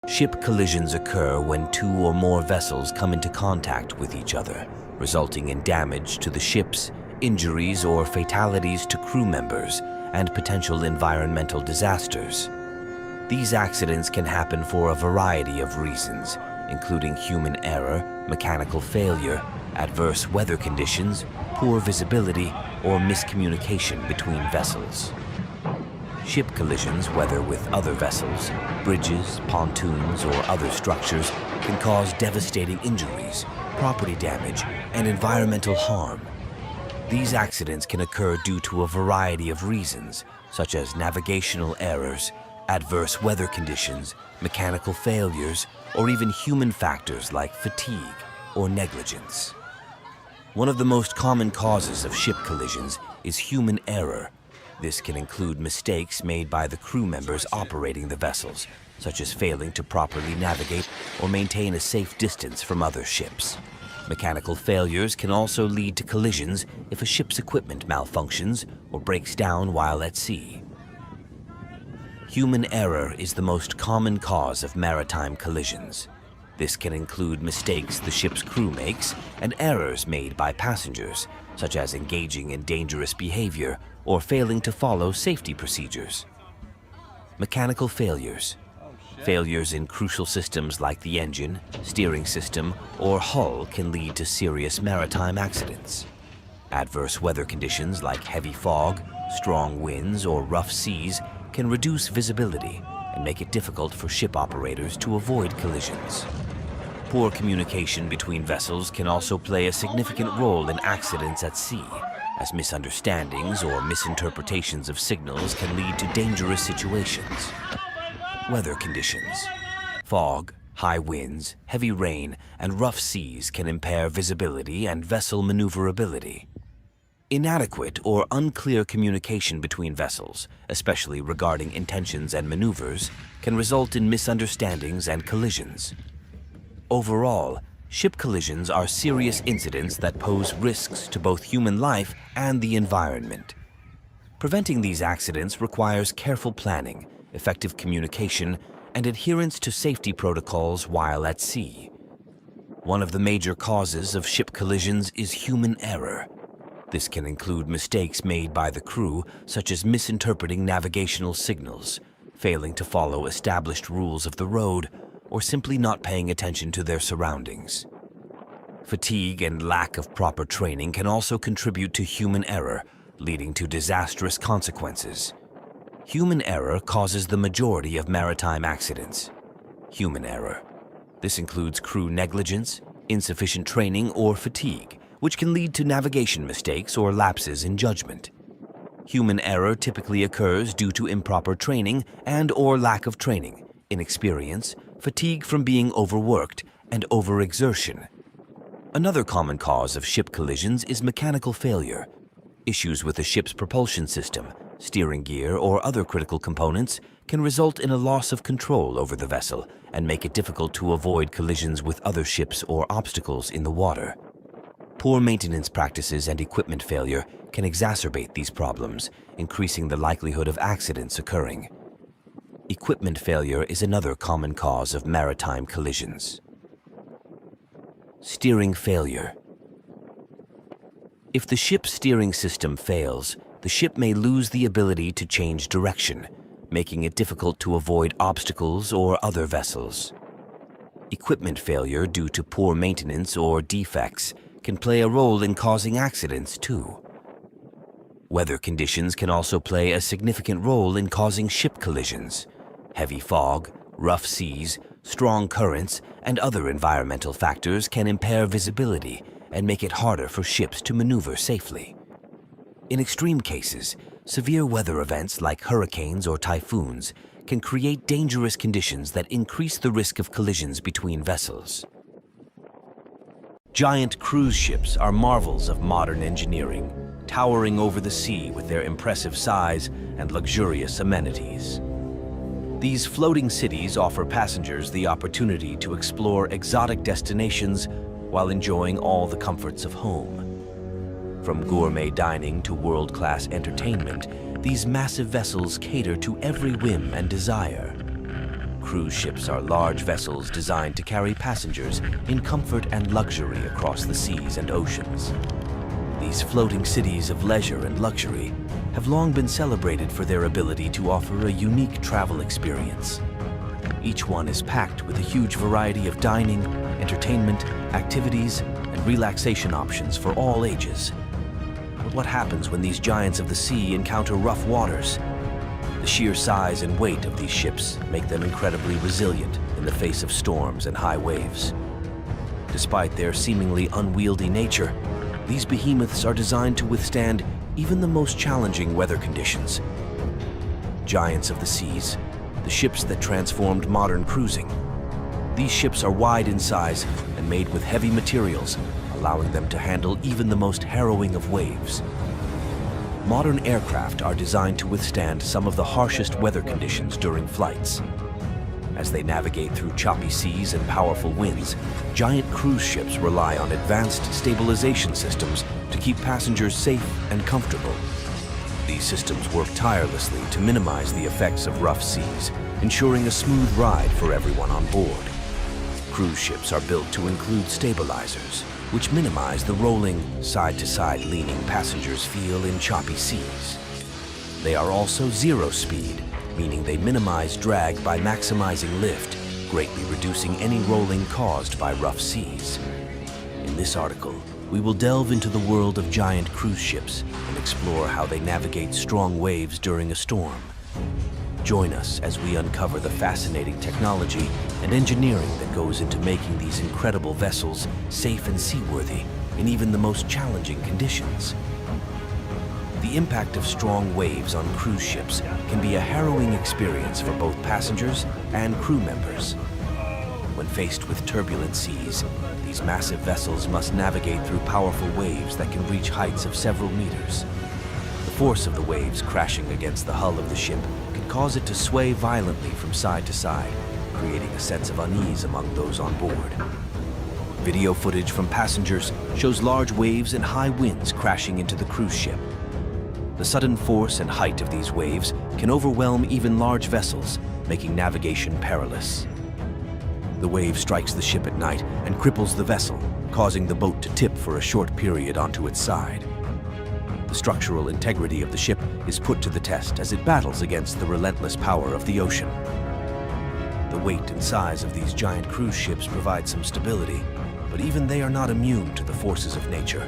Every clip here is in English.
Ship collisions occur when two or more vessels come into contact with each other, resulting in damage to the ships, injuries or fatalities to crew members, and potential environmental disasters. These accidents can happen for a variety of reasons, including human error, mechanical failure, adverse weather conditions, poor visibility, or miscommunication between vessels. Ship collisions, whether with other vessels, bridges, pontoons, or other structures, can cause devastating injuries, property damage, and environmental harm. These accidents can occur due to a variety of reasons, such as navigational errors, adverse weather conditions, mechanical failures, or even human factors like fatigue or negligence. One of the most common causes of ship collisions is human error. This can include mistakes made by the crew members operating the vessels, such as failing to properly navigate or maintain a safe distance from other ships. Mechanical failures can also lead to collisions if a ship's equipment malfunctions or breaks down while at sea. Human error is the most common cause of maritime collisions. This can include mistakes the ship's crew makes and errors made by passengers, such as engaging in dangerous behavior or failing to follow safety procedures. Mechanical failures. Failures in crucial systems like the engine, steering system, or hull can lead to serious maritime accidents. Adverse weather conditions like heavy fog, strong winds, or rough seas can reduce visibility and make it difficult for ship operators to avoid collisions. Poor communication between vessels can also play a significant role in accidents at sea, as misunderstandings or misinterpretations of signals can lead to dangerous situations. Weather conditions. Fog, high winds, heavy rain, and rough seas can impair visibility and vessel maneuverability. Inadequate or unclear communication between vessels, especially regarding intentions and maneuvers, can result in misunderstandings and collisions. Overall, ship collisions are serious incidents that pose risks to both human life and the environment. Preventing these accidents requires careful planning, effective communication, and adherence to safety protocols while at sea. One of the major causes of ship collisions is human error. This can include mistakes made by the crew, such as misinterpreting navigational signals, failing to follow established rules of the road, or simply not paying attention to their surroundings. Fatigue and lack of proper training can also contribute to human error, leading to disastrous consequences. Human error causes the majority of maritime accidents. Human error. This includes crew negligence, insufficient training, or fatigue, which can lead to navigation mistakes or lapses in judgment. Human error typically occurs due to improper training and/or lack of training, inexperience, fatigue from being overworked, and overexertion. Another common cause of ship collisions is mechanical failure. Issues with the ship's propulsion system, steering gear, or other critical components can result in a loss of control over the vessel and make it difficult to avoid collisions with other ships or obstacles in the water. Poor maintenance practices and equipment failure can exacerbate these problems, increasing the likelihood of accidents occurring. Equipment failure is another common cause of maritime collisions. Steering failure. If the ship's steering system fails, the ship may lose the ability to change direction, making it difficult to avoid obstacles or other vessels. Equipment failure due to poor maintenance or defects can play a role in causing accidents too. Weather conditions can also play a significant role in causing ship collisions. Heavy fog, rough seas, strong currents, and other environmental factors can impair visibility and make it harder for ships to maneuver safely. In extreme cases, severe weather events like hurricanes or typhoons can create dangerous conditions that increase the risk of collisions between vessels. Giant cruise ships are marvels of modern engineering, towering over the sea with their impressive size and luxurious amenities. These floating cities offer passengers the opportunity to explore exotic destinations while enjoying all the comforts of home. From gourmet dining to world-class entertainment, these massive vessels cater to every whim and desire. cruise ships are large vessels designed to carry passengers in comfort and luxury across the seas and oceans. These floating cities of leisure and luxury have long been celebrated for their ability to offer a unique travel experience. Each one is packed with a huge variety of dining, entertainment, activities, and relaxation options for all ages. But what happens when these giants of the sea encounter rough waters? The sheer size and weight of these ships make them incredibly resilient in the face of storms and high waves. Despite their seemingly unwieldy nature, these behemoths are designed to withstand even the most challenging weather conditions. Giants of the seas, the ships that transformed modern cruising. These ships are wide in size and made with heavy materials, allowing them to handle even the most harrowing of waves. Modern aircraft are designed to withstand some of the harshest weather conditions during flights. As they navigate through choppy seas and powerful winds, giant cruise ships rely on advanced stabilization systems to keep passengers safe and comfortable. These systems work tirelessly to minimize the effects of rough seas, ensuring a smooth ride for everyone on board. Cruise ships are built to include stabilizers, which minimize the rolling, side-to-side leaning passengers feel in choppy seas. They are also zero-speed, meaning they minimize drag by maximizing lift, greatly reducing any rolling caused by rough seas. In this article, we will delve into the world of giant cruise ships and explore how they navigate strong waves during a storm. Join us as we uncover the fascinating technology and engineering that goes into making these incredible vessels safe and seaworthy in even the most challenging conditions. The impact of strong waves on cruise ships can be a harrowing experience for both passengers and crew members. When faced with turbulent seas, these massive vessels must navigate through powerful waves that can reach heights of several meters. The force of the waves crashing against the hull of the ship can cause it to sway violently from side to side, creating a sense of unease among those on board. Video footage from passengers shows large waves and high winds crashing into the cruise ship. The sudden force and height of these waves can overwhelm even large vessels, making navigation perilous. The wave strikes the ship at night and cripples the vessel, causing the boat to tip for a short period onto its side. The structural integrity of the ship is put to the test as it battles against the relentless power of the ocean. The weight and size of these giant cruise ships provide some stability, but even they are not immune to the forces of nature.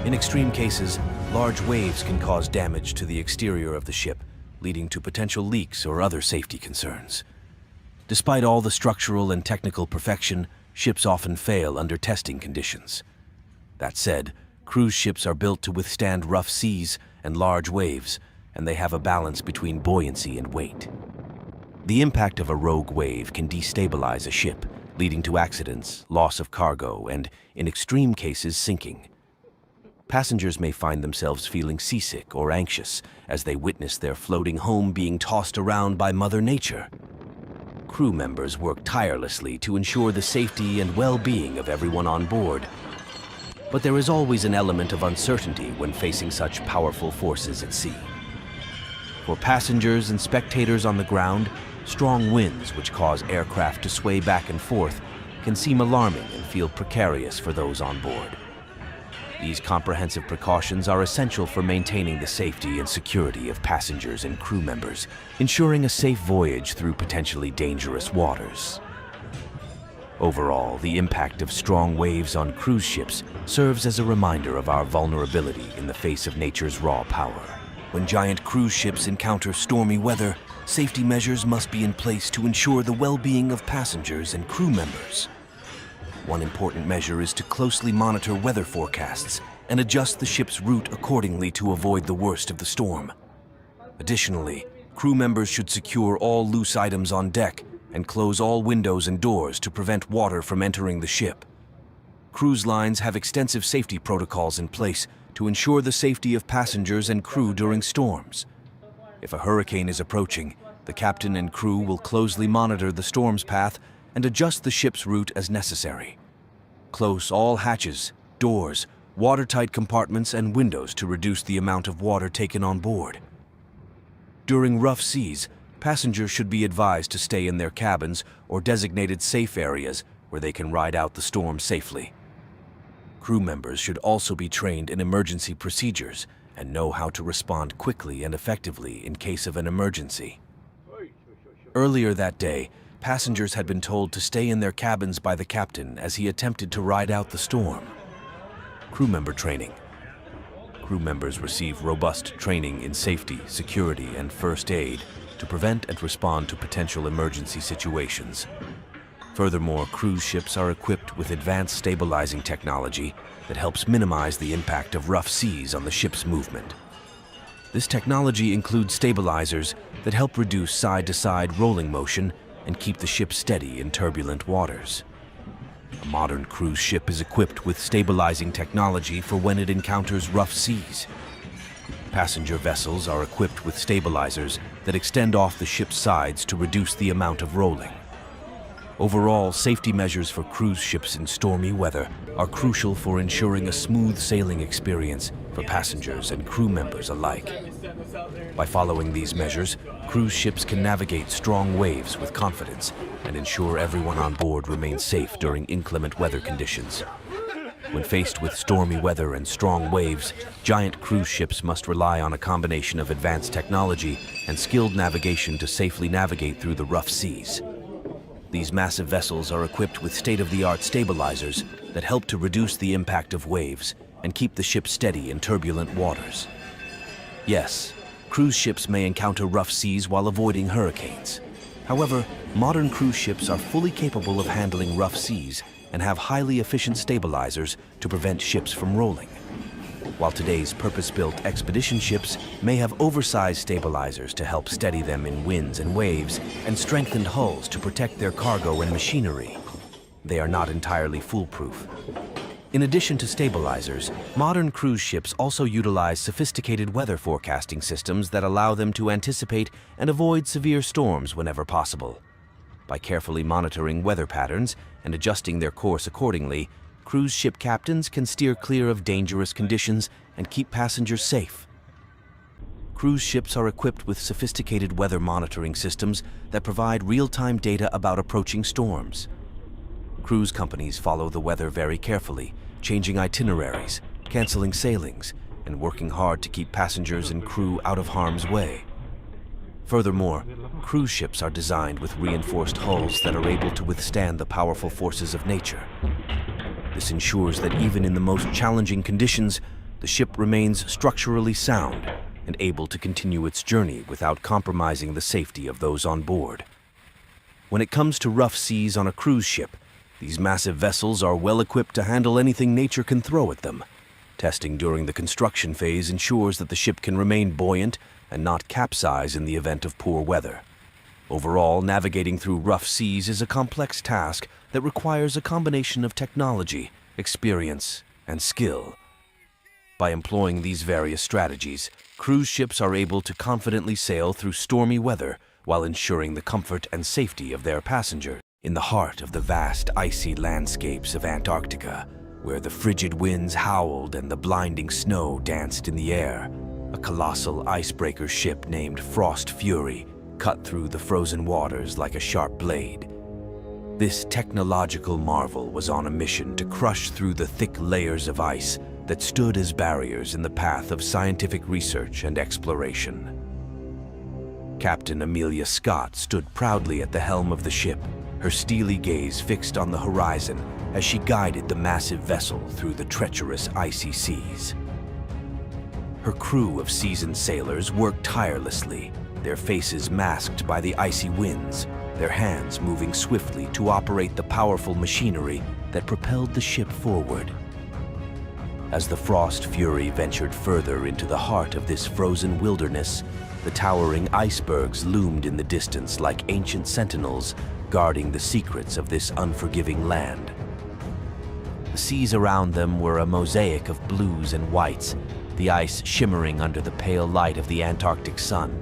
In extreme cases, large waves can cause damage to the exterior of the ship, leading to potential leaks or other safety concerns. Despite all the structural and technical perfection, ships often fail under testing conditions. That said, cruise ships are built to withstand rough seas and large waves, and they have a balance between buoyancy and weight. The impact of a rogue wave can destabilize a ship, leading to accidents, loss of cargo, and, in extreme cases, sinking. Passengers may find themselves feeling seasick or anxious as they witness their floating home being tossed around by Mother Nature. Crew members work tirelessly to ensure the safety and well-being of everyone on board. But there is always an element of uncertainty when facing such powerful forces at sea. For passengers and spectators on the ground, strong winds which cause aircraft to sway back and forth can seem alarming and feel precarious for those on board. These comprehensive precautions are essential for maintaining the safety and security of passengers and crew members, ensuring a safe voyage through potentially dangerous waters. Overall, the impact of strong waves on cruise ships serves as a reminder of our vulnerability in the face of nature's raw power. When giant cruise ships encounter stormy weather, safety measures must be in place to ensure the well-being of passengers and crew members. One important measure is to closely monitor weather forecasts and adjust the ship's route accordingly to avoid the worst of the storm. Additionally, crew members should secure all loose items on deck and close all windows and doors to prevent water from entering the ship. Cruise lines have extensive safety protocols in place to ensure the safety of passengers and crew during storms. If a hurricane is approaching, the captain and crew will closely monitor the storm's path and adjust the ship's route as necessary. Close all hatches, doors, watertight compartments, and windows to reduce the amount of water taken on board. During rough seas, Passengers should be advised to stay in their cabins or designated safe areas where they can ride out the storm safely. Crew members should also be trained in emergency procedures and know how to respond quickly and effectively in case of an emergency. Earlier that day, passengers had been told to stay in their cabins by the captain as he attempted to ride out the storm. Crew member training. Crew members receive robust training in safety, security, and first aid to prevent and respond to potential emergency situations. Furthermore, cruise ships are equipped with advanced stabilizing technology that helps minimize the impact of rough seas on the ship's movement. This technology includes stabilizers that help reduce side-to-side rolling motion and keep the ship steady in turbulent waters. A modern cruise ship is equipped with stabilizing technology for when it encounters rough seas. Passenger vessels are equipped with stabilizers that extend off the ship's sides to reduce the amount of rolling. Overall, safety measures for cruise ships in stormy weather are crucial for ensuring a smooth sailing experience for passengers and crew members alike. By following these measures, cruise ships can navigate strong waves with confidence and ensure everyone on board remains safe during inclement weather conditions. When faced with stormy weather and strong waves, giant cruise ships must rely on a combination of advanced technology and skilled navigation to safely navigate through the rough seas. These massive vessels are equipped with state-of-the-art stabilizers that help to reduce the impact of waves and keep the ship steady in turbulent waters. Yes, cruise ships may encounter rough seas while avoiding hurricanes. However, modern cruise ships are fully capable of handling rough seas and have highly efficient stabilizers to prevent ships from rolling. While today's purpose-built expedition ships may have oversized stabilizers to help steady them in winds and waves and strengthened hulls to protect their cargo and machinery, they are not entirely foolproof. In addition to stabilizers, modern cruise ships also utilize sophisticated weather forecasting systems that allow them to anticipate and avoid severe storms whenever possible. By carefully monitoring weather patterns and adjusting their course accordingly, cruise ship captains can steer clear of dangerous conditions and keep passengers safe. Cruise ships are equipped with sophisticated weather monitoring systems that provide real-time data about approaching storms. Cruise companies follow the weather very carefully, changing itineraries, canceling sailings, and working hard to keep passengers and crew out of harm's way. Furthermore, cruise ships are designed with reinforced hulls that are able to withstand the powerful forces of nature. This ensures that even in the most challenging conditions, the ship remains structurally sound and able to continue its journey without compromising the safety of those on board. When it comes to rough seas on a cruise ship, these massive vessels are well equipped to handle anything nature can throw at them. Testing during the construction phase ensures that the ship can remain buoyant and not capsize in the event of poor weather. Overall, navigating through rough seas is a complex task that requires a combination of technology, experience, and skill. By employing these various strategies, cruise ships are able to confidently sail through stormy weather while ensuring the comfort and safety of their passengers. In the heart of the vast icy landscapes of Antarctica, where the frigid winds howled and the blinding snow danced in the air, a colossal icebreaker ship named Frost Fury cut through the frozen waters like a sharp blade. This technological marvel was on a mission to crush through the thick layers of ice that stood as barriers in the path of scientific research and exploration. Captain Amelia Scott stood proudly at the helm of the ship, her steely gaze fixed on the horizon as she guided the massive vessel through the treacherous icy seas. Her crew of seasoned sailors worked tirelessly, their faces masked by the icy winds, their hands moving swiftly to operate the powerful machinery that propelled the ship forward. As the Frost Fury ventured further into the heart of this frozen wilderness, the towering icebergs loomed in the distance like ancient sentinels guarding the secrets of this unforgiving land. The seas around them were a mosaic of blues and whites, the ice shimmering under the pale light of the Antarctic sun.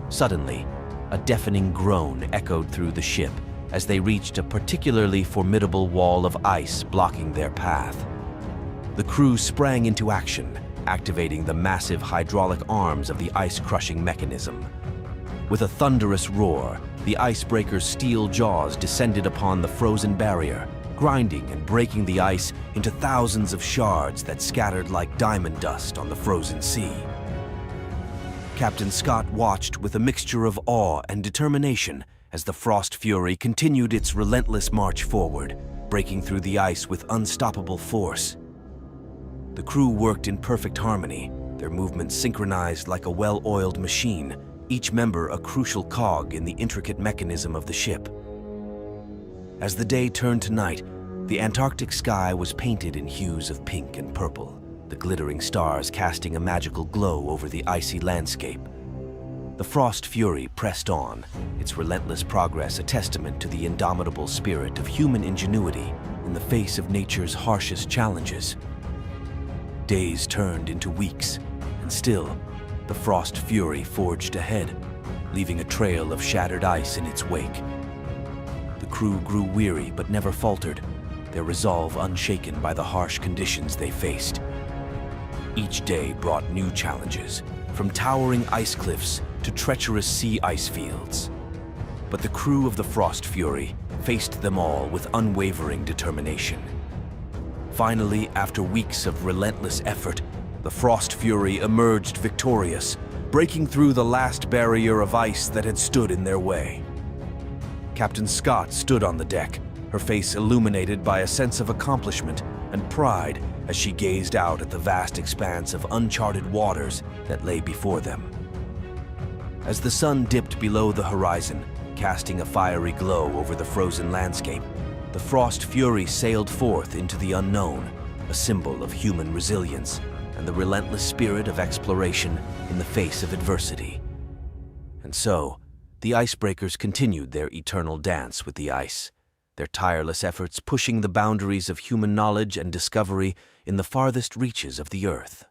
Suddenly, a deafening groan echoed through the ship as they reached a particularly formidable wall of ice blocking their path. The crew sprang into action, activating the massive hydraulic arms of the ice-crushing mechanism. With a thunderous roar, the icebreaker's steel jaws descended upon the frozen barrier, grinding and breaking the ice into thousands of shards that scattered like diamond dust on the frozen sea. Captain Scott watched with a mixture of awe and determination as the Frost Fury continued its relentless march forward, breaking through the ice with unstoppable force. The crew worked in perfect harmony, their movements synchronized like a well-oiled machine, each member a crucial cog in the intricate mechanism of the ship. As the day turned to night, the Antarctic sky was painted in hues of pink and purple, the glittering stars casting a magical glow over the icy landscape. The Frost Fury pressed on, its relentless progress a testament to the indomitable spirit of human ingenuity in the face of nature's harshest challenges. Days turned into weeks, and still, the Frost Fury forged ahead, leaving a trail of shattered ice in its wake. The crew grew weary but never faltered, their resolve unshaken by the harsh conditions they faced. Each day brought new challenges, from towering ice cliffs to treacherous sea ice fields. But the crew of the Frost Fury faced them all with unwavering determination. Finally, after weeks of relentless effort, the Frost Fury emerged victorious, breaking through the last barrier of ice that had stood in their way. Captain Scott stood on the deck, her face illuminated by a sense of accomplishment and pride as she gazed out at the vast expanse of uncharted waters that lay before them. As the sun dipped below the horizon, casting a fiery glow over the frozen landscape, the Frost Fury sailed forth into the unknown, a symbol of human resilience and the relentless spirit of exploration in the face of adversity. And so, the icebreakers continued their eternal dance with the ice, their tireless efforts pushing the boundaries of human knowledge and discovery in the farthest reaches of the Earth.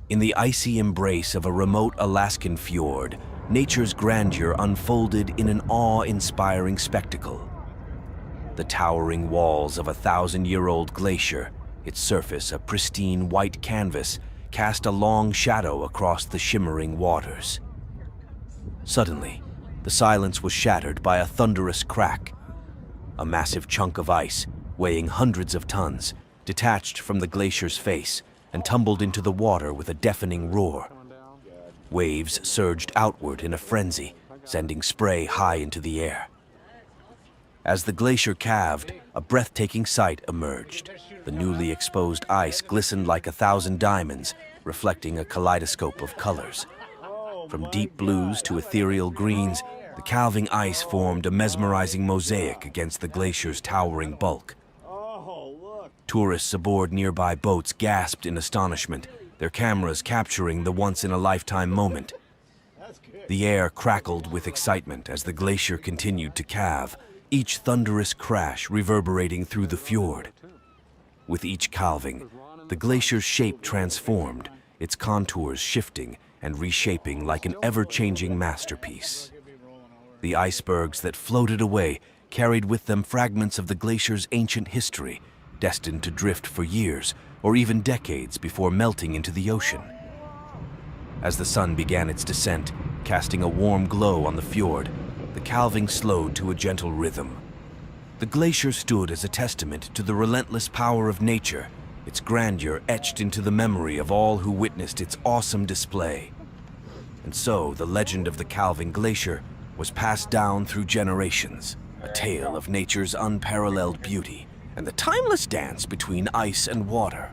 In the icy embrace of a remote Alaskan fjord, nature's grandeur unfolded in an awe-inspiring spectacle. The towering walls of a 1,000-year-old glacier, its surface a pristine white canvas, cast a long shadow across the shimmering waters. Suddenly, the silence was shattered by a thunderous crack. A massive chunk of ice, weighing hundreds of tons, detached from the glacier's face and tumbled into the water with a deafening roar. Waves surged outward in a frenzy, sending spray high into the air. As the glacier calved, a breathtaking sight emerged. The newly exposed ice glistened like 1,000 diamonds, reflecting a kaleidoscope of colors. From deep blues to ethereal greens, the calving ice formed a mesmerizing mosaic against the glacier's towering bulk. Tourists aboard nearby boats gasped in astonishment, their cameras capturing the once-in-a-lifetime moment. The air crackled with excitement as the glacier continued to calve, each thunderous crash reverberating through the fjord. With each calving, the glacier's shape transformed, its contours shifting and reshaping like an ever-changing masterpiece. The icebergs that floated away carried with them fragments of the glacier's ancient history, destined to drift for years or even decades before melting into the ocean. As the sun began its descent, casting a warm glow on the fjord, the calving slowed to a gentle rhythm. The glacier stood as a testament to the relentless power of nature, its grandeur etched into the memory of all who witnessed its awesome display. And so the legend of the calving glacier was passed down through generations, a tale of nature's unparalleled beauty and the timeless dance between ice and water.